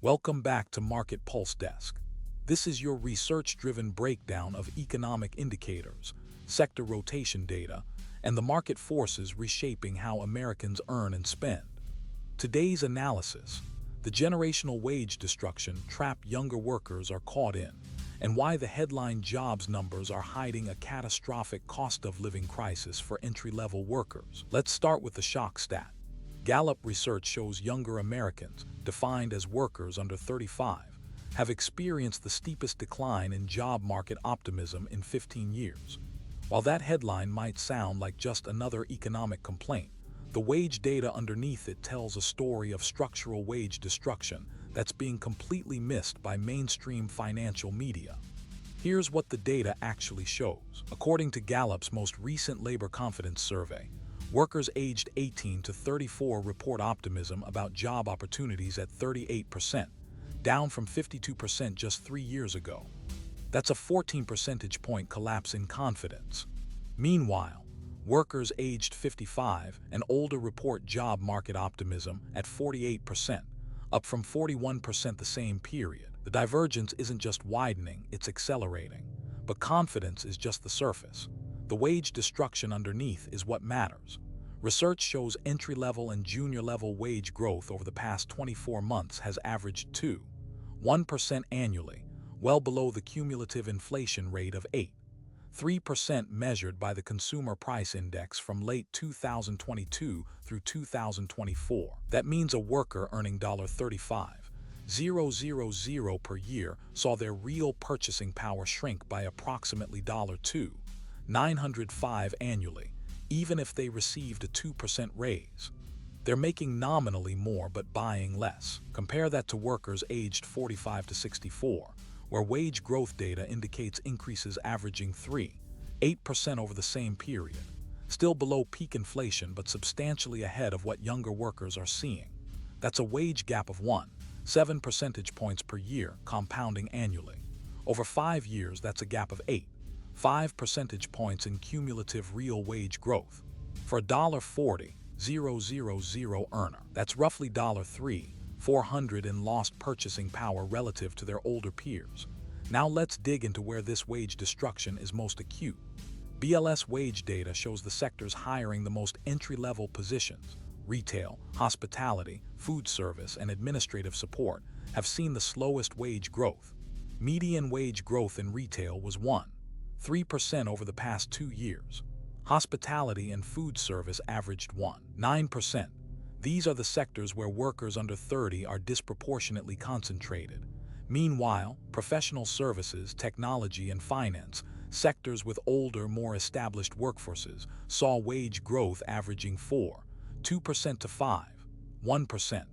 Welcome back to Market Pulse Desk. This is your research-driven breakdown of economic indicators, sector rotation data, and the market forces reshaping how Americans earn and spend. Today's analysis: the generational wage destruction trap younger workers are caught in, and why the headline jobs numbers are hiding a catastrophic cost of living crisis for entry-level workers. Let's start with the shock stat. Gallup research shows younger Americans, defined as workers under 35, have experienced the steepest decline in job market optimism in 15 years. While that headline might sound like just another economic complaint, the wage data underneath it tells a story of structural wage destruction that's being completely missed by mainstream financial media. Here's what the data actually shows. According to Gallup's most recent labor confidence survey, workers aged 18 to 34 report optimism about job opportunities at 38%, down from 52% just 3 years ago. That's a 14 percentage point collapse in confidence. Meanwhile, workers aged 55 and older report job market optimism at 48%, up from 41% the same period. The divergence isn't just widening, it's accelerating. But confidence is just the surface. The wage destruction underneath is what matters. Research shows entry-level and junior-level wage growth over the past 24 months has averaged 2.1% annually, well below the cumulative inflation rate of 8.3% measured by the Consumer Price Index from late 2022 through 2024. That means a worker earning $35,000 per year saw their real purchasing power shrink by approximately $2,905 annually, even if they received a 2% raise. They're making nominally more but buying less. Compare that to workers aged 45 to 64, where wage growth data indicates increases averaging 3.8% over the same period, still below peak inflation but substantially ahead of what younger workers are seeing. That's a wage gap of 1.7 percentage points per year, compounding annually. Over 5 years, that's a gap of 8.5 percentage points in cumulative real wage growth. For a $40,000 earner, that's roughly $3,400 in lost purchasing power relative to their older peers. Now let's dig into where this wage destruction is most acute. BLS wage data shows the sectors hiring the most entry-level positions, retail, hospitality, food service, and administrative support, have seen the slowest wage growth. Median wage growth in retail was 1.3% over the past 2 years. Hospitality and food service averaged 1.9%. These are the sectors where workers under 30 are disproportionately concentrated. Meanwhile, professional services, technology, and finance, sectors with older, more established workforces, saw wage growth averaging 4.2% to 5.1%.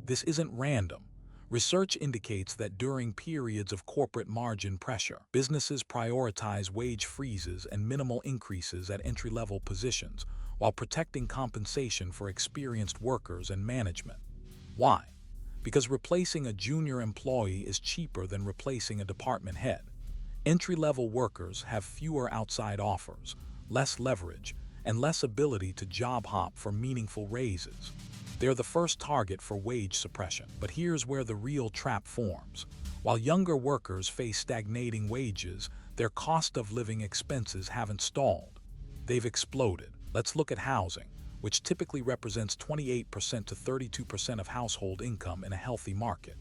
This isn't random. Research indicates that during periods of corporate margin pressure, businesses prioritize wage freezes and minimal increases at entry-level positions while protecting compensation for experienced workers and management. Why? Because replacing a junior employee is cheaper than replacing a department head. Entry-level workers have fewer outside offers, less leverage, and less ability to job hop for meaningful raises. They're the first target for wage suppression. But here's where the real trap forms. While younger workers face stagnating wages, their cost of living expenses haven't stalled. They've exploded. Let's look at housing, which typically represents 28% to 32% of household income in a healthy market.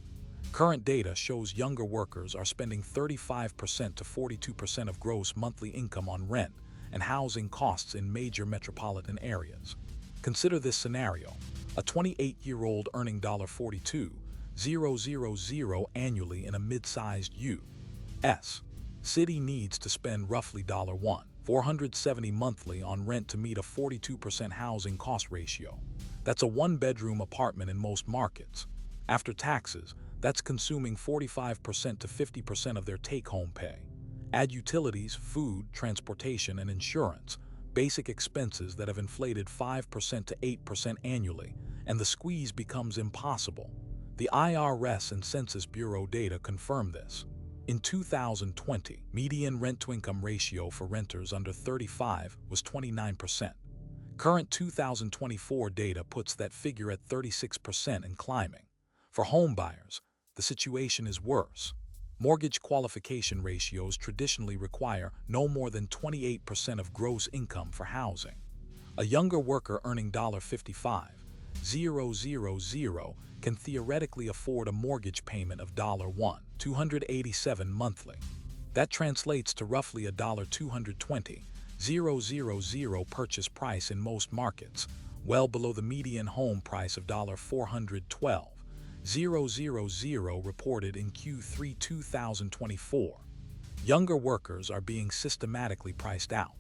Current data shows younger workers are spending 35% to 42% of gross monthly income on rent and housing costs in major metropolitan areas. Consider this scenario. A 28-year-old earning $42,000 annually in a mid-sized U.S. city needs to spend roughly $1,470 monthly on rent to meet a 42% housing cost ratio. That's a one-bedroom apartment in most markets. After taxes, that's consuming 45% to 50% of their take-home pay. Add utilities, food, transportation, and insurance, basic expenses that have inflated 5% to 8% annually, and the squeeze becomes impossible. The IRS and Census Bureau data confirm this. In 2020, median rent-to-income ratio for renters under 35 was 29%. Current 2024 data puts that figure at 36% and climbing. For homebuyers, the situation is worse. Mortgage qualification ratios traditionally require no more than 28% of gross income for housing. A younger worker earning $55,000 can theoretically afford a mortgage payment of $1,287 monthly. That translates to roughly $220,000 purchase price in most markets, well below the median home price of $412,000 reported in Q3 2024. Younger workers are being systematically priced out.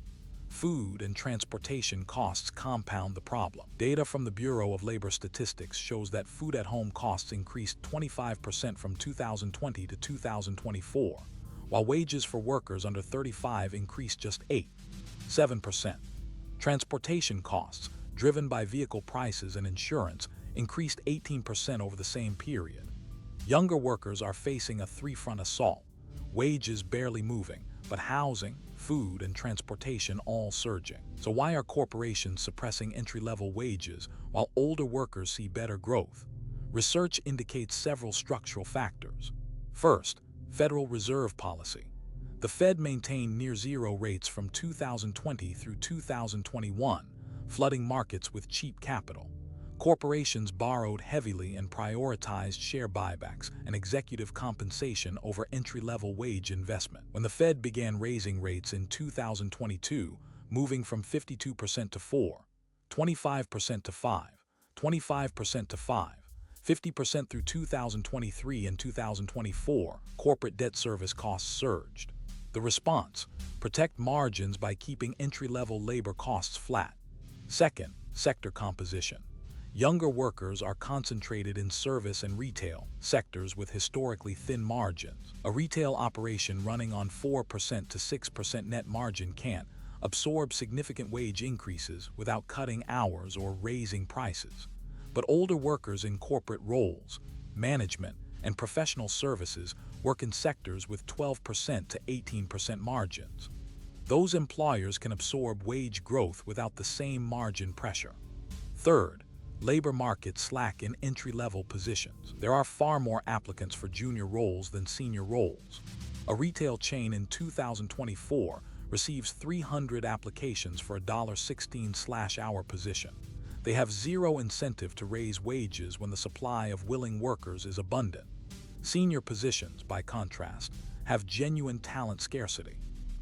Food and transportation costs compound the problem. Data from the Bureau of Labor Statistics shows that food-at-home costs increased 25% from 2020 to 2024, while wages for workers under 35 increased just 7%. Transportation costs, driven by vehicle prices and insurance, increased 18% over the same period. Younger workers are facing a three-front assault: wages barely moving, but housing, food, and transportation all surging. So why are corporations suppressing entry-level wages while older workers see better growth? Research indicates several structural factors. First, Federal Reserve policy. The Fed maintained near-zero rates from 2020 through 2021, flooding markets with cheap capital. Corporations borrowed heavily and prioritized share buybacks and executive compensation over entry-level wage investment. When the Fed began raising rates in 2022, moving from 52% to 4%, 25% to 5%, 25% to 5%, 50% through 2023 and 2024, corporate debt service costs surged. The response: protect margins by keeping entry-level labor costs flat. Second, sector composition. Younger workers are concentrated in service and retail, sectors with historically thin margins. A retail operation running on 4% to 6% net margin can't absorb significant wage increases without cutting hours or raising prices. But older workers in corporate roles, management, and professional services work in sectors with 12% to 18% margins. Those employers can absorb wage growth without the same margin pressure. Third, labor market slack in entry-level positions. There are far more applicants for junior roles than senior roles. A retail chain in 2024 receives 300 applications for a $16/hour position. They have zero incentive to raise wages when the supply of willing workers is abundant. Senior positions, by contrast, have genuine talent scarcity.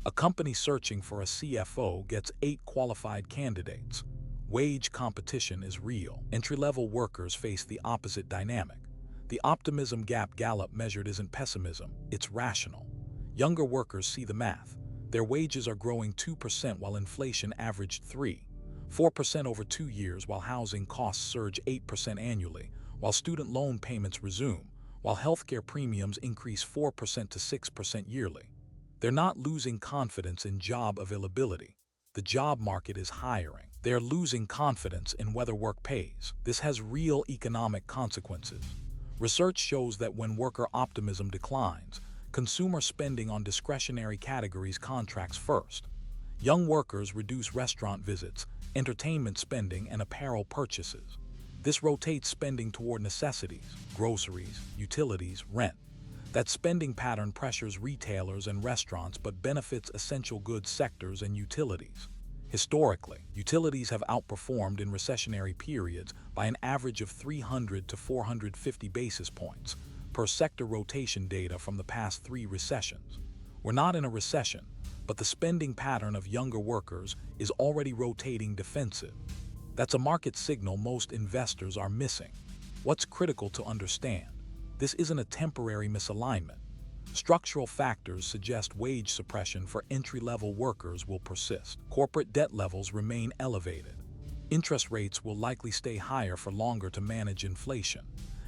A company searching for a CFO gets 8 qualified candidates. Wage competition is real. Entry-level workers face the opposite dynamic. The optimism gap Gallup measured isn't pessimism, it's rational. Younger workers see the math. Their wages are growing 2% while inflation averaged 4% over 2 years, while housing costs surge 8% annually, while student loan payments resume, while healthcare premiums increase 4% to 6% yearly. They're not losing confidence in job availability. The job market is hiring. They're losing confidence in whether work pays. This has real economic consequences. Research shows that when worker optimism declines, consumer spending on discretionary categories contracts first. Young workers reduce restaurant visits, entertainment spending, and apparel purchases. This rotates spending toward necessities, groceries, utilities, rent. That spending pattern pressures retailers and restaurants but benefits essential goods sectors and utilities. Historically, utilities have outperformed in recessionary periods by an average of 300 to 450 basis points, per sector rotation data from the past 3 recessions. We're not in a recession, but the spending pattern of younger workers is already rotating defensive. That's a market signal most investors are missing. What's critical to understand? This isn't a temporary misalignment. Structural factors suggest wage suppression for entry-level workers will persist. Corporate debt levels remain elevated. Interest rates will likely stay higher for longer to manage inflation.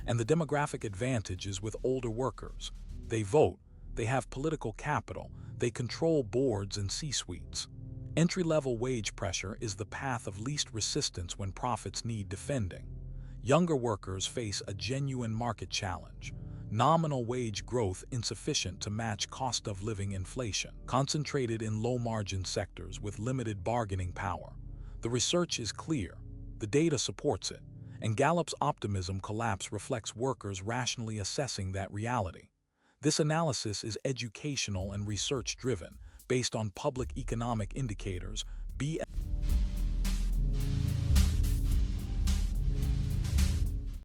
And the demographic advantage is with older workers. They vote, they have political capital, they control boards and C-suites. Entry-level wage pressure is the path of least resistance when profits need defending. Younger workers face a genuine market challenge. Nominal wage growth insufficient to match cost of living inflation, concentrated in low-margin sectors with limited bargaining power. The research is clear. The data supports it. and Gallup's optimism collapse reflects workers rationally assessing that reality. This analysis is educational and research-driven, based on public economic indicators.